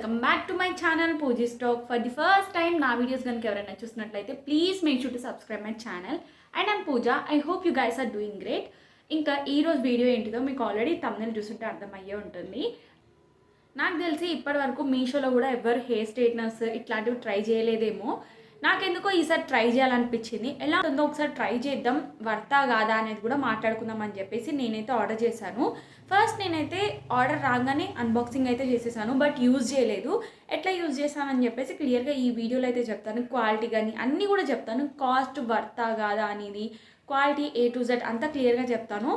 Welcome back to my channel Pooji stack. For the first time నా videos కనుక ఎవరైనా చూసినట్లయితే please make sure to subscribe my channel. And I'm Pooja. I hope you guys are doing great. ఇంకా ఈరోజు video ఏంటిదో మీకు already thumbnail చూస్తుంటే అర్థమయ్యే ఉంటుంది. నాకు తెలిసి ఇప్పటి వరకు మీషోలో కూడా ఎవరు హెయిర్ స్ట్రైట్నర్స్ ఇట్లాంటివి ట్రై చేయలేదేమో. నాకెందుకో ఈసారి ట్రై చేయాలనిపించింది. ఎలా ఉందో ఒకసారి ట్రై చేద్దాం, వర్తా కాదా అనేది కూడా మాట్లాడుకుందాం అని చెప్పేసి నేనైతే ఆర్డర్ చేశాను. ఫస్ట్ నేనైతే ఆర్డర్ రాగానే అన్బాక్సింగ్ అయితే చేసేసాను, బట్ యూజ్ చేయలేదు. ఎట్లా యూజ్ చేశానని చెప్పేసి క్లియర్గా ఈ వీడియోలో అయితే చెప్తాను. క్వాలిటీ కానీ అన్నీ కూడా చెప్తాను. కాస్ట్ వర్తా కాదా అనేది, క్వాలిటీ A to Z అంతా క్లియర్గా చెప్తాను.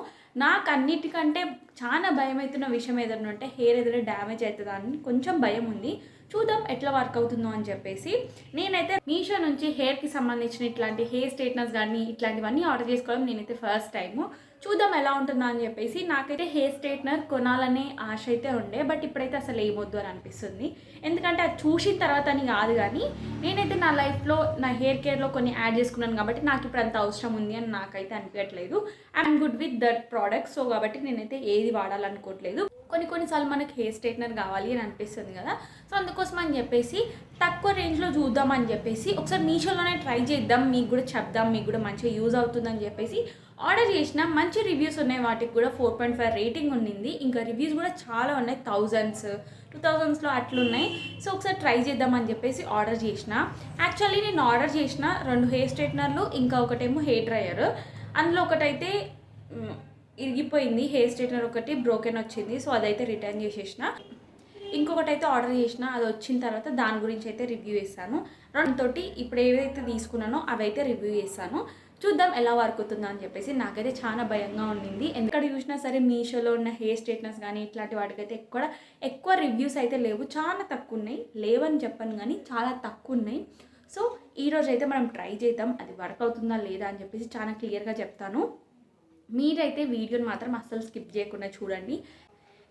నాకు అన్నిటికంటే చాలా భయం అవుతున్న విషయం ఏదైనా ఉంటే హెయిర్ ఏదైనా డ్యామేజ్ అవుతుందా అని కొంచెం భయం ఉంది. చూద్దాం ఎట్లా వర్క్ అవుతుందో అని చెప్పేసి నేనైతే మీషో నుంచి హెయిర్కి సంబంధించిన ఇట్లాంటి హెయిర్ స్ట్రైట్నర్స్ కానీ ఇట్లాంటివన్నీ ఆర్డర్ చేసుకోవడం నేనైతే ఫస్ట్ టైము. చూద్దాం ఎలా ఉంటుందో అని చెప్పేసి నాకైతే హెయిర్ స్ట్రైట్నర్ కొనాలనే ఆశ అయితే ఉండే, బట్ ఇప్పుడైతే అసలు ఏమొద్దు అని అనిపిస్తుంది. ఎందుకంటే అది చూసిన తర్వాత అని కాదు, కానీ నేనైతే నా లైఫ్లో నా హెయిర్ కేర్లో కొన్ని యాడ్ చేసుకున్నాను కాబట్టి నాకు ఇప్పుడు అంత అవసరం ఉంది అని నాకైతే అనిపించట్లేదు. I'm good with that product. So కాబట్టి నేనైతే ఏది వాడాలనుకోవట్లేదు. కొన్నిసార్లు మనకి హెయిర్ స్ట్రైట్నర్ కావాలి అని అనిపిస్తుంది కదా. సో అందుకోసం అని చెప్పేసి తక్కువ రేంజ్లో చూద్దామని చెప్పేసి ఒకసారి మీషోలోనే ట్రై చేద్దాం, మీకు కూడా చెప్దాం, మీకు కూడా మంచిగా యూజ్ అవుతుందని చెప్పేసి ఆర్డర్ చేసిన. మంచి రివ్యూస్ ఉన్నాయి, వాటికి కూడా 4.5 రేటింగ్ ఉండింది. ఇంకా రివ్యూస్ కూడా చాలా ఉన్నాయి, 1000s 2000s అట్లున్నాయి. సో ఒకసారి ట్రై చేద్దామని చెప్పేసి ఆర్డర్ చేసిన. యాక్చువల్లీ నేను ఆర్డర్ చేసిన 2 హెయిర్ స్ట్రైట్నర్లు, ఇంకా ఒకటేమో హెయిర్ డ్రయర్. అందులో ఒకటైతే ఇరిగిపోయింది, హెయిర్ స్ట్రైట్నర్ ఒకటి బ్రోకెన్ వచ్చింది. సో అదైతే రిటర్న్ చేసేసిన. ఇంకొకటి అయితే ఆర్డర్ చేసిన, అది వచ్చిన తర్వాత దాని గురించి అయితే రివ్యూ చేస్తాను. రెండుతోటి ఇప్పుడు ఏవైతే తీసుకున్నానో అవైతే రివ్యూ చేస్తాను. చూద్దాం ఎలా వర్క్ అవుతుందో అని చెప్పేసి. నాకైతే చాలా భయంగా ఉండింది. ఎక్కడ చూసినా సరే మీషోలో ఉన్న హెయిర్ స్ట్రైట్నర్స్ కానీ ఇట్లాంటి వాటికైతే ఎక్కువ రివ్యూస్ అయితే లేవు, చాలా తక్కువ ఉన్నాయి. లేవని చెప్పను కానీ చాలా తక్కువ ఉన్నాయి. సో ఈరోజు అయితే మనం ట్రై చేద్దాం, అది వర్క్ అవుతుందా లేదా అని చెప్పేసి చాలా క్లియర్గా చెప్తాను. మీరైతే వీడియోని మాత్రం అస్సలు స్కిప్ చేయకుండా చూడండి.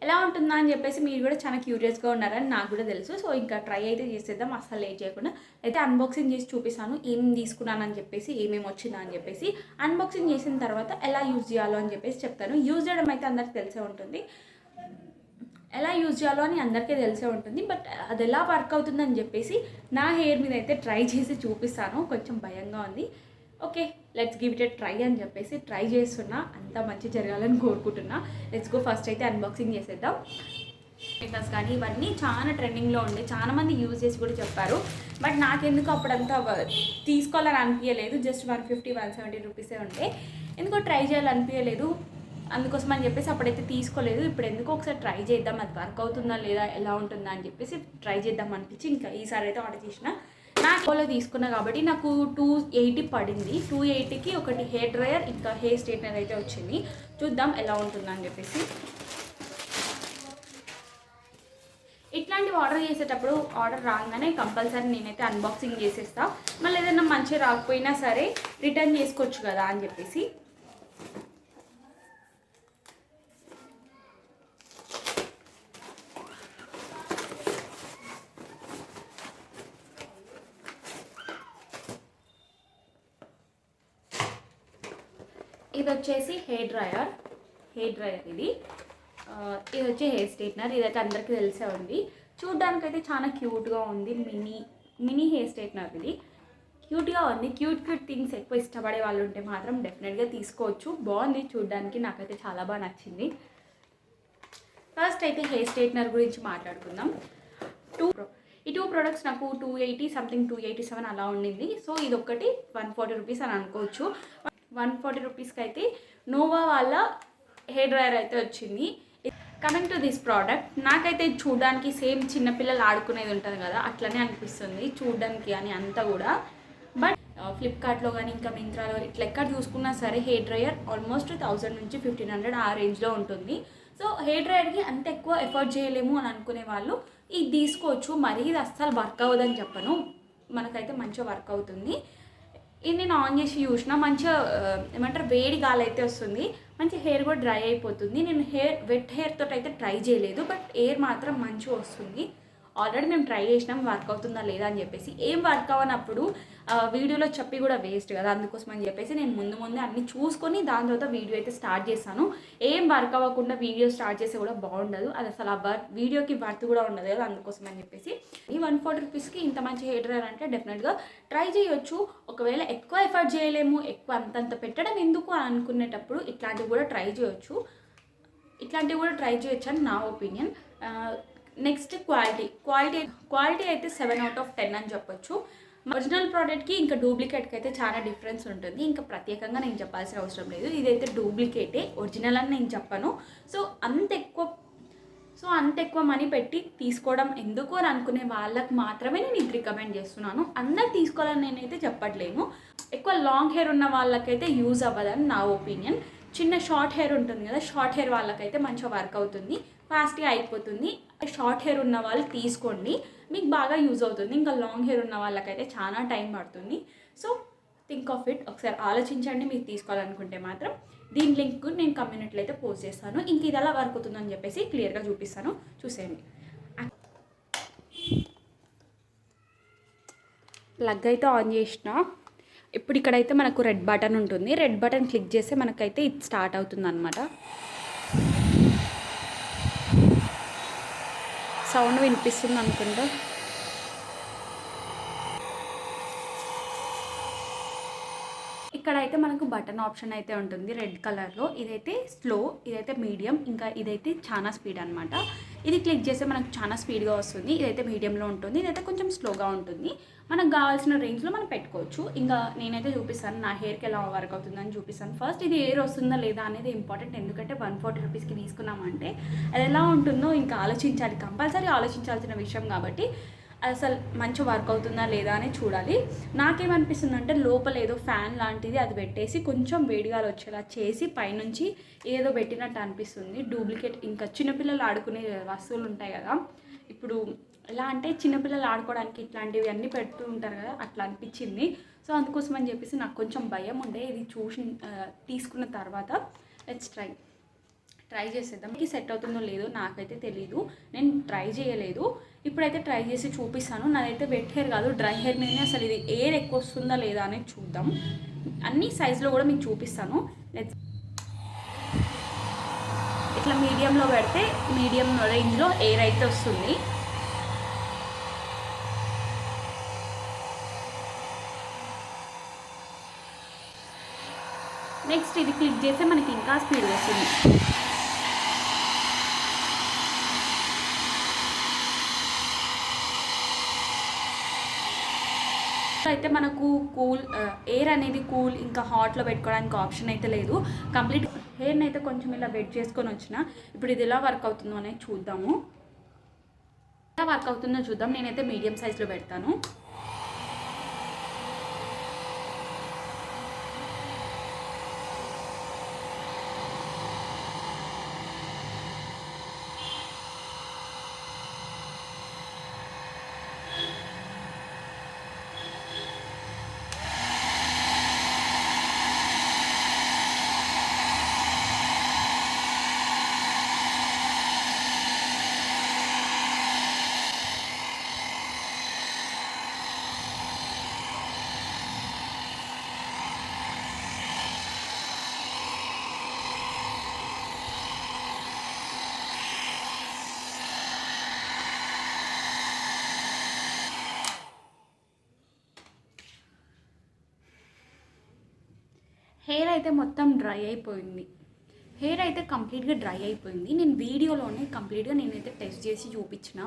ఎలా ఉంటుందా అని చెప్పేసి మీరు కూడా చాలా క్యూరియస్గా ఉన్నారని నాకు కూడా తెలుసు. సో ఇంకా ట్రై అయితే చేసేద్దాం అస్సలు లేట్ చేయకుండా. అయితే అన్బాక్సింగ్ చేసి చూపిస్తాను ఏం తీసుకున్నానని చెప్పేసి, ఏమేమి వచ్చిందా అని చెప్పేసి. అన్బాక్సింగ్ చేసిన తర్వాత ఎలా యూజ్ చేయాలో అని చెప్పేసి చెప్తాను. యూజ్ చేయడం అయితే అందరికీ తెలిసే ఉంటుంది, ఎలా యూజ్ చేయాలో అని అందరికీ తెలిసే ఉంటుంది, బట్ అది ఎలా వర్క్ అవుతుందని చెప్పేసి నా హెయిర్ మీద అయితే ట్రై చేసి చూపిస్తాను. కొంచెం భయంగా ఉంది. Okay, let's give it a try అని చెప్పేసి ట్రై చేస్తున్నా. అంతా మంచి జరగాలని కోరుకుంటున్నా. Let's go. ఫస్ట్ అయితే అన్బాక్సింగ్ చేసేద్దాం. స్ట్రైట్నర్స్ కానీ ఇవన్నీ చాలా ట్రెండింగ్లో ఉండే, చాలా మంది యూజ్ చేసి కూడా చెప్పారు. బట్ నాకెందుకు అప్పుడంతా తీసుకోవాలని అనిపించలేదు. జస్ట్ 150-170 రూపీసే ఉండే. ఎందుకో ట్రై చేయాలనిపించలేదు, అందుకోసం అని చెప్పేసి అప్పుడైతే తీసుకోలేదు. ఇప్పుడు ఎందుకో ఒకసారి ట్రై చేద్దాం, అది వర్క్ అవుతుందా లేదా, ఎలా ఉంటుందా అని చెప్పేసి ట్రై చేద్దాం అనిపించి ఇంకా ఈసారి అయితే ఆర్డర్ చేసిన. నాకు తీసుకున్నా కాబట్టి నాకు 280 పడింది. 280కి ఒకటి హెయిర్ డ్రయర్ ఇంకా హెయిర్ స్ట్రైట్నర్ అయితే వచ్చింది. చూద్దాం ఎలా ఉంటుందని చెప్పేసి. ఇట్లాంటివి ఆర్డర్ చేసేటప్పుడు ఆర్డర్ రాగానే కంపల్సరీ నేనైతే అన్బాక్సింగ్ చేసేస్తా. మళ్ళీ ఏదైనా మంచిగా రాకపోయినా సరే రిటర్న్ చేసుకోవచ్చు కదా అని చెప్పేసి. ఇది వచ్చేసి హెయిర్ డ్రయర్ ఇది వచ్చి హెయిర్ స్ట్రైట్నర్. ఇదైతే అందరికీ తెలిసే ఉంది. చూడ్డానికైతే చాలా క్యూట్గా ఉంది. మినీ హెయిర్ స్ట్రైట్నర్ ఇది క్యూట్గా ఉంది. క్యూట్ థింగ్స్ ఎక్కువ ఇష్టపడే వాళ్ళు ఉంటే మాత్రం డెఫినెట్గా తీసుకోవచ్చు. బాగుంది చూడ్డానికి, నాకైతే చాలా బాగా నచ్చింది. ఫస్ట్ అయితే హెయిర్ స్ట్రైట్నర్ గురించి మాట్లాడుకుందాం. ఈ 2 ప్రోడక్ట్స్ నాకు 280 సంథింగ్ 287 అలా ఉండింది. సో ఇది ఒకటి 140 రూపీస్ అని అనుకోవచ్చు. 140 రూపీస్కి అయితే నోవా వాళ్ళ హెయిర్ డ్రయర్ అయితే వచ్చింది. కమింగ్ టు దిస్ ప్రోడక్ట్, నాకైతే చూడడానికి సేమ్ చిన్నపిల్లలు ఆడుకునేది ఉంటుంది కదా, అట్లనే అనిపిస్తుంది చూడడానికి అని అంతా కూడా. బట్ ఫ్లిప్కార్ట్లో కానీ ఇంకా మింత్రాలో ఇట్లా ఎక్కడ చూసుకున్నా సరే హెయిర్ డ్రయర్ ఆల్మోస్ట్ 1000 నుంచి 1500 ఆ రేంజ్లో ఉంటుంది. సో హెయిర్ డ్రయర్కి అంత ఎక్కువ ఎఫర్ట్ చేయలేము అని అనుకునే వాళ్ళు ఇది తీసుకోవచ్చు. మరీ ఇది అస్సలు వర్క్ అవ్వదని చెప్పను, మనకైతే మంచిగా వర్క్ అవుతుంది. ఇది నేను ఆన్ చేసి చూసిన, మంచిగా ఏమంటారు వేడి గాలి అయితే వస్తుంది, మంచి హెయిర్ కూడా డ్రై అయిపోతుంది. నేను వెట్ హెయిర్ తోటి అయితే ట్రై చేయలేదు, బట్ ఎయిర్ మాత్రం మంచిగా వస్తుంది. ఆల్రెడీ మేము ట్రై చేసినాం వర్క్ అవుతుందా లేదా అని చెప్పేసి. ఏం వర్క్ అవ్వనప్పుడు వీడియోలో చెప్పి కూడా వేస్ట్ కదా, అందుకోసం అని చెప్పేసి నేను ముందే అన్నీ చూసుకొని దాని తర్వాత వీడియో అయితే స్టార్ట్ చేశాను. ఏం వర్క్ అవ్వకుండా వీడియో స్టార్ట్ చేస్తే కూడా బాగుండదు, అది అసలు ఆ వీడియోకి వర్త్ కూడా ఉండదు కదా, అందుకోసం అని చెప్పేసి. ఈ 140 రూపీస్కి ఇంత మంచి హెయిర్ డ్రైయర్ అంటే డెఫినెట్గా ట్రై చేయొచ్చు. ఒకవేళ ఎక్కువ ఎఫర్ట్ చేయలేము, ఎక్కువ అంతంత పెట్టడం ఎందుకు అని అనుకునేటప్పుడు ఇట్లాంటివి కూడా ట్రై చేయొచ్చు అని నా ఒపీనియన్. నెక్స్ట్ క్వాలిటీ అయితే 7 out of 10 అని చెప్పొచ్చు. ఒరిజినల్ ప్రోడక్ట్కి ఇంకా డూప్లికేట్కి అయితే చాలా డిఫరెన్స్ ఉంటుంది. ఇంకా ప్రత్యేకంగా నేను చెప్పాల్సిన అవసరం లేదు. ఇదైతే డూప్లికేటే, ఒరిజినల్ అని నేను చెప్పను. సో అంత ఎక్కువ మనీ పెట్టి తీసుకోవడం ఎందుకు అని అనుకునే వాళ్ళకి మాత్రమే నేను ఇది రికమెండ్ చేస్తున్నాను. అందరు తీసుకోవాలని నేనైతే చెప్పట్లేను. ఎక్కువ లాంగ్ హెయిర్ ఉన్న వాళ్ళకైతే యూజ్ అవ్వదని నా ఒపీనియన్. చిన్న షార్ట్ హెయిర్ ఉంటుంది కదా, షార్ట్ హెయిర్ వాళ్ళకైతే మంచిగా వర్క్ అవుతుంది, ఫాస్ట్గా అయిపోతుంది. షార్ట్ హెయిర్ ఉన్న వాళ్ళు తీసుకోండి, మీకు బాగా యూజ్ అవుతుంది. ఇంకా లాంగ్ హెయిర్ ఉన్న వాళ్ళకైతే చాలా టైం పడుతుంది. సో థింక్ ఆఫ్ ఇట్, ఒకసారి ఆలోచించండి. మీరు తీసుకోవాలనుకుంటే మాత్రం దీని లింక్ నేను కమ్యూనిటీలో అయితే పోస్ట్ చేస్తాను. ఇంక ఇది ఎలా వర్క్ అవుతుందని చెప్పేసి క్లియర్గా చూపిస్తాను, చూసేయండి. ప్లగ్ అయితే ఆన్ చేసిన. ఇప్పుడు ఇక్కడైతే మనకు రెడ్ బటన్ ఉంటుంది. రెడ్ బటన్ క్లిక్ చేస్తే మనకైతే ఇది స్టార్ట్ అవుతుంది అనమాట. సౌండ్ వినిపిస్తుంది అనుకుంటా. ఇక్కడైతే మనకు బటన్ ఆప్షన్ అయితే ఉంటుంది రెడ్ కలర్లో. ఇదైతే స్లో, ఇదైతే మీడియం, ఇంకా ఇదైతే చాలా స్పీడ్ అనమాట. ఇది క్లిక్ చేస్తే మనకు చాలా స్పీడ్గా వస్తుంది. ఇదైతే మీడియంలో ఉంటుంది, ఇదైతే కొంచెం స్లోగా ఉంటుంది. మనకు కావాల్సిన రేంజ్లో మనం పెట్టుకోవచ్చు. ఇంకా నేనైతే చూపిస్తాను నా హెయిర్కి ఎలా వర్క్ అవుతుందని చూపిస్తాను. ఫస్ట్ ఇది హెయిర్ వస్తుందా లేదా అనేది ఇంపార్టెంట్, ఎందుకంటే 140 రూపీస్కి తీసుకున్నామంటే అది ఎలా ఉంటుందో ఇంకా ఆలోచించాలి, కంపల్సరీ ఆలోచించాల్సిన విషయం కాబట్టి అసలు మంచి వర్క్ అవుతుందా లేదా అని చూడాలి. నాకేమనిపిస్తుంది అంటే లోపల ఏదో ఫ్యాన్ లాంటిది అది పెట్టేసి కొంచెం వేడిగాలు వచ్చేలా చేసి పైనుంచి ఏదో పెట్టినట్టు అనిపిస్తుంది. డూప్లికేట్ ఇంకా చిన్నపిల్లలు ఆడుకునే వస్తువులు ఉంటాయి కదా, ఇప్పుడు ఎలా అంటే చిన్నపిల్లలు ఆడుకోవడానికి ఇట్లాంటివి అన్నీ పెడుతూ ఉంటారు కదా, అట్లా అనిపించింది. సో అందుకోసం అని చెప్పేసి నాకు కొంచెం భయం ఉండే. ఇది తీసుకున్న తర్వాత లెట్స్ ట్రై చేసేద్దాం. సెట్ అవుతుందో లేదో నాకైతే తెలీదు, నేను ట్రై చేయలేదు. ఇప్పుడైతే ట్రై చేసి చూపిస్తాను. నాదైతే వెట్ హెయిర్ కాదు, డ్రై హెయిర్ మీదనే అసలు ఇది ఎయిర్ ఎక్కువ వస్తుందా లేదా అనేది చూద్దాం. అన్ని సైజులో కూడా మీకు చూపిస్తాను. ఇట్లా మీడియంలో పెడితే మీడియం రేంజ్లో ఎయిర్ అయితే వస్తుంది. నెక్స్ట్ ఇది క్లిక్ చేస్తే మనకి ఇంకా స్పీడ్ వస్తుంది. అయితే మనకు ఎయిర్ అనేది కూల్ ఇంకా హాట్లో పెట్టుకోవడానికి ఆప్షన్ అయితే లేదు. కంప్లీట్ హెయిర్ని అయితే కొంచెం ఇలా వెట్ చేసుకొని వచ్చిన. ఇప్పుడు ఇది ఎలా వర్క్ అవుతుందో అనేది చూద్దాము. ఎలా వర్క్ అవుతుందో చూద్దాం. నేనైతే మీడియం సైజ్లో పెడతాను. హెయిర్ అయితే మొత్తం డ్రై అయిపోయింది. హెయిర్ అయితే కంప్లీట్గా డ్రై అయిపోయింది. నేను వీడియోలోనే కంప్లీట్గా నేనైతే టెస్ట్ చేసి చూపించిన.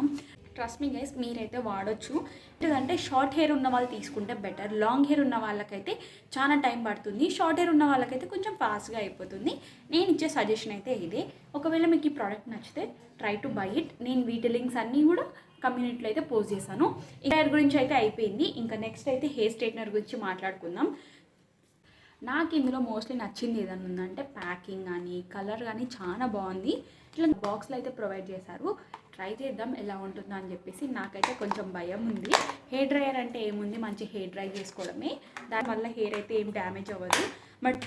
ట్రస్ట్ మీ గైస్, మీరైతే వాడచ్చు. ఎందుకంటే షార్ట్ హెయిర్ ఉన్న వాళ్ళు తీసుకుంటే బెటర్. లాంగ్ హెయిర్ ఉన్న వాళ్ళకైతే చాలా టైం పడుతుంది, షార్ట్ హెయిర్ ఉన్న వాళ్ళకైతే కొంచెం ఫాస్ట్గా అయిపోతుంది. నేను ఇచ్చే సజెషన్ అయితే ఇదే. ఒకవేళ మీకు ఈ ప్రోడక్ట్ నచ్చితే ట్రై టు బై ఇట్. నేను వీటి లింక్స్ అన్నీ కూడా కమ్యూనిటీలో అయితే పోస్ట్ చేశాను. ఈ హెయిర్ గురించి అయితే అయిపోయింది. ఇంకా నెక్స్ట్ అయితే హెయిర్ స్ట్రైట్నర్ గురించి మాట్లాడుకుందాం. నాకు ఇందులో మోస్ట్లీ నచ్చింది ఏదన్నా ఉందంటే ప్యాకింగ్ కానీ కలర్ కానీ చాలా బాగుంది. ఇట్లా బాక్స్లో అయితే ప్రొవైడ్ చేశారు. ట్రై చేద్దాం ఎలా ఉంటుందో అని చెప్పేసి. నాకైతే కొంచెం భయం ఉంది. హెయిర్ డ్రైయర్ అంటే ఏముంది, మంచి హెయిర్ డ్రై చేసుకోవడమే, దానివల్ల హెయిర్ అయితే ఏం డ్యామేజ్ అవ్వదు. బట్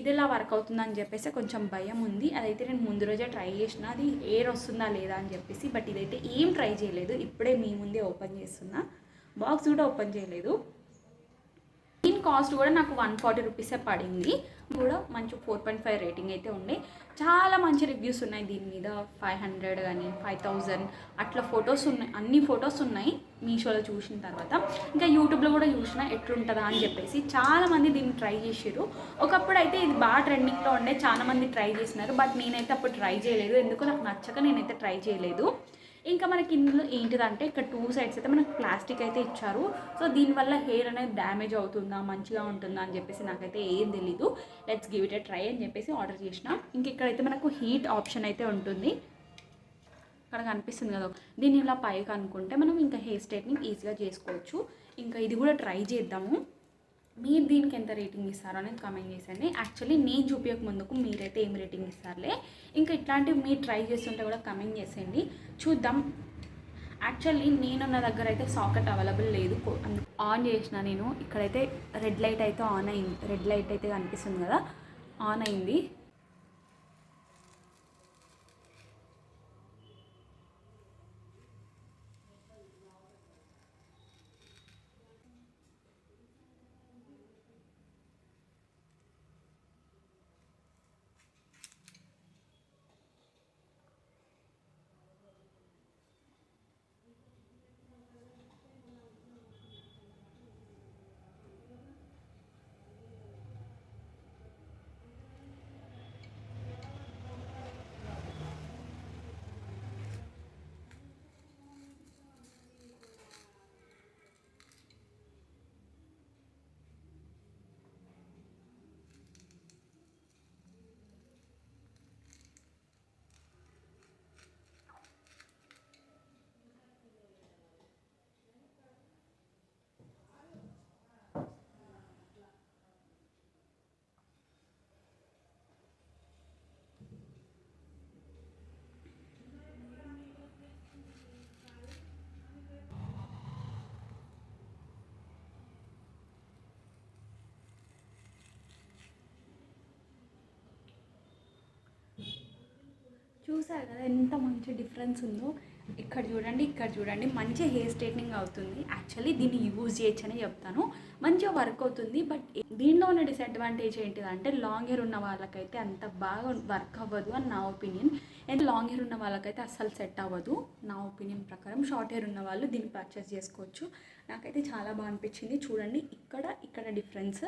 ఇది ఎలా వర్క్ అవుతుందని చెప్పేసి కొంచెం భయం ఉంది. అదైతే నేను ముందు రోజే ట్రై చేసిన, అది ఎయిర్ వస్తుందా లేదా అని చెప్పేసి. బట్ ఇదైతే ఏం ట్రై చేయలేదు, ఇప్పుడే మీ ముందే ఓపెన్ చేస్తున్నా. బాక్స్ కూడా ఓపెన్ చేయలేదు. దీని కాస్ట్ కూడా నాకు 140 రూపీసే పడింది. కూడా మంచి 4.5 రేటింగ్ అయితే ఉండే. చాలా మంచి రివ్యూస్ ఉన్నాయి దీని మీద. 500 కానీ 5000 అట్లా ఫొటోస్ ఉన్నాయి, అన్ని ఫొటోస్ ఉన్నాయి మీషోలో చూసిన తర్వాత. ఇంకా యూట్యూబ్లో కూడా చూసిన ఎట్లుంటుందా అని చెప్పేసి. చాలామంది దీన్ని ట్రై చేసారు. ఒకప్పుడు అయితే ఇది బాగా ట్రెండింగ్లో ఉండే, చాలామంది ట్రై చేసినారు. బట్ నేనైతే అప్పుడు ట్రై చేయలేదు, ఎందుకు నాకు నచ్చక నేనైతే ట్రై చేయలేదు. ఇంకా మనకి ఇందులో ఏంటిదంటే ఇక్కడ 2 సైడ్స్ అయితే మనకు ప్లాస్టిక్ అయితే ఇచ్చారు. సో దీనివల్ల హెయిర్ అనేది డ్యామేజ్ అవుతుందా మంచిగా ఉంటుందా అని చెప్పేసి నాకైతే ఏం తెలీదు. Let's give it a try అని చెప్పేసి ఆర్డర్ చేసిన. ఇంక ఇక్కడైతే మనకు హీట్ ఆప్షన్ అయితే ఉంటుంది, ఇక్కడ కనిపిస్తుంది కదా. దీన్ని ఇలా పైకి అనుకుంటే మనం ఇంకా హెయిర్ స్ట్రైట్నింగ్ ఈజీగా చేసుకోవచ్చు. ఇంకా ఇది కూడా ట్రై చేద్దాము. మీరు దీనికి ఎంత రేటింగ్ ఇస్తారో అనేది కామెంట్ చేయండి. యాక్చువల్లీ నేను చూపించక ముందుకు మీరైతే ఏం రేటింగ్ ఇస్తారులే. ఇంకా ఇట్లాంటివి మీరు ట్రై చేస్తుంటే కూడా కామెంట్ చేసేయండి, చూద్దాం. యాక్చువల్లీ నేనున్న దగ్గర అయితే సాకెట్ అవైలబుల్ లేదు, ఆన్ చేసిన నేను. ఇక్కడైతే రెడ్ లైట్ అయితే ఆన్ అయింది, రెడ్ లైట్ అయితే కనిపిస్తుంది కదా, ఆన్ అయింది. చూసారు కదా ఎంత మంచి డిఫరెన్స్ ఉందో. ఇక్కడ చూడండి, ఇక్కడ చూడండి, మంచి హెయిర్ స్ట్రైట్నింగ్ అవుతుంది. యాక్చువల్లీ దీన్ని యూజ్ చేయొచ్చని చెప్తాను, మంచిగా వర్క్ అవుతుంది. బట్ దీనిలో ఉన్న డిసడ్వాంటేజ్ ఏంటిదంటే లాంగ్ హెయిర్ ఉన్న వాళ్ళకైతే అంత బాగా వర్క్ అవ్వదు అని నా ఒపీనియన్. అండ్ లాంగ్ హెయిర్ ఉన్న వాళ్ళకైతే అస్సలు సెట్ అవ్వదు నా ఒపీనియన్ ప్రకారం. షార్ట్ హెయిర్ ఉన్న వాళ్ళు దీన్ని పర్చేస్ చేసుకోవచ్చు. నాకైతే చాలా బాగా అనిపించింది. చూడండి ఇక్కడ డిఫరెన్స్,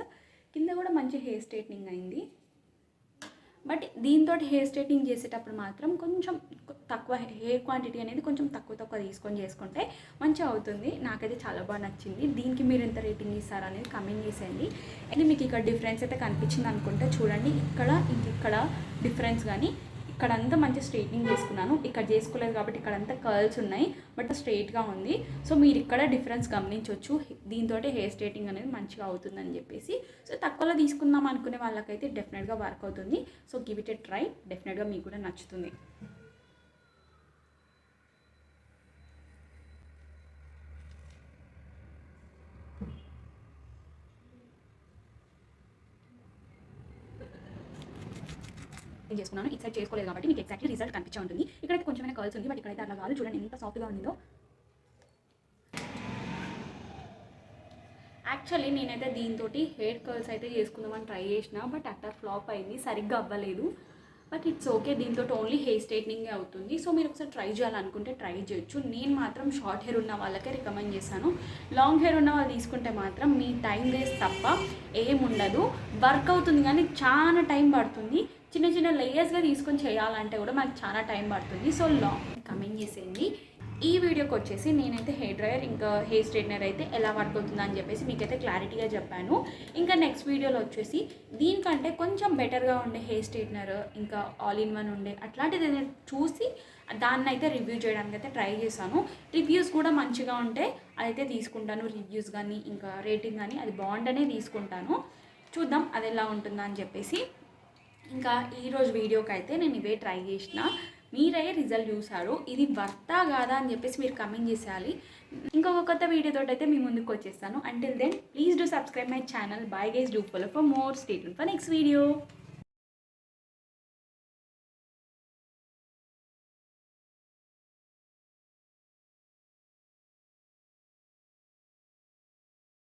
కింద కూడా మంచి హెయిర్ స్ట్రైట్నింగ్ అయింది. బట్ దీంతో హెయిర్ స్ట్రైట్నింగ్ చేసేటప్పుడు మాత్రం కొంచెం తక్కువ హెయిర్ క్వాంటిటీ అనేది కొంచెం తక్కువ తీసుకొని చేసుకుంటే మంచిగా అవుతుంది. నాకైతే చాలా బాగా నచ్చింది. దీనికి మీరు ఎంత రేటింగ్ ఇస్తారో అనేది కమెంట్ చేసేయండి. అండ్ మీకు ఇక్కడ డిఫరెన్స్ అయితే కనిపించింది అనుకుంటే చూడండి, ఇక్కడ డిఫరెన్స్ కానీ ఇక్కడంతా మంచి స్ట్రైట్నింగ్ చేసుకున్నాను, ఇక్కడ చేసుకోలేదు కాబట్టి ఇక్కడంతా కర్ల్స్ ఉన్నాయి, బట్ స్ట్రైట్గా ఉంది. సో మీరు ఇక్కడ డిఫరెన్స్ గమనించవచ్చు. దీంతో హెయిర్ స్ట్రైటింగ్ అనేది మంచిగా అవుతుందని చెప్పేసి. సో తక్కువలో తీసుకుందాం అనుకునే వాళ్ళకైతే డెఫినెట్గా వర్క్ అవుతుంది. So give it a try, డెఫినెట్గా మీకు కూడా నచ్చుతుంది. చేసుకున్నాను, ఇటు సైడ్ చేసుకోలేదు కాబట్టి మీకు ఎగ్జాక్ట్లీ రిజల్ట్ కనిపించే ఉంటుంది. ఇక్కడైతే కొంచెమైనా కర్ల్స్ ఉంది, బట్ ఇక్కడైతే అలా కాదు. చూడండి ఎంత సాఫ్ట్గా ఉందో. యాక్చువల్లీ నేనైతే దీంతో హెయిర్ కర్ల్స్ అయితే చేసుకుందామని ట్రై చేసిన, బట్ అట్టర్ ఫ్లాప్ అయింది, సరిగ్గా అవ్వలేదు. బట్ ఇట్స్ ఓకే, దీంతో ఓన్లీ హెయిర్ స్ట్రైట్నింగే అవుతుంది. సో మీరు ఒకసారి ట్రై చేయాలనుకుంటే ట్రై చేయొచ్చు. నేను మాత్రం షార్ట్ హెయిర్ ఉన్న వాళ్ళకే రికమెండ్ చేశాను. లాంగ్ హెయిర్ ఉన్న వాళ్ళు తీసుకుంటే మాత్రం మీ టైం వేస్ట్ తప్ప ఏముండదు. వర్క్ అవుతుంది కానీ చాలా టైం పడుతుంది. చిన్న లేయర్స్గా తీసుకొని చేయాలంటే కూడా మనకు చాలా టైం పడుతుంది. సో కమెంట్ చేసేయండి. ఈ వీడియోకి వచ్చేసి నేనైతే హెయిర్ డ్రైయర్ ఇంకా హెయిర్ స్ట్రైట్నర్ అయితే ఎలా వర్క్ అవుతుందా అని చెప్పేసి మీకైతే క్లారిటీగా చెప్పాను. ఇంకా నెక్స్ట్ వీడియోలో వచ్చేసి దీనికంటే కొంచెం బెటర్గా ఉండే హెయిర్ స్ట్రైట్నర్ ఇంకా ఆల్ ఇన్ వన్ ఉండే అట్లాంటిది ఏదైనా చూసి దాన్ని అయితే రివ్యూ చేయడానికి అయితే ట్రై చేశాను. రివ్యూస్ కూడా మంచిగా ఉంటే అదైతే తీసుకుంటాను. రివ్యూస్ కానీ ఇంకా రేటింగ్ కానీ అది బాగుంటేనే తీసుకుంటాను. చూద్దాం అది ఎలా ఉంటుందా అని చెప్పేసి. ఇంకా ఈరోజు వీడియోకి అయితే నేను ఇవే ట్రై చేసిన. మీరే రిజల్ట్ చూసారు, ఇది వర్తా కాదా అని చెప్పేసి మీరు కమెంట్ చేసేయాలి. ఇంకొక కొత్త వీడియోతో అయితే మీ ముందుకు వచ్చేస్తాను. Until then please do subscribe my channel. Bye guys, do follow for more. Stay tuned for next video.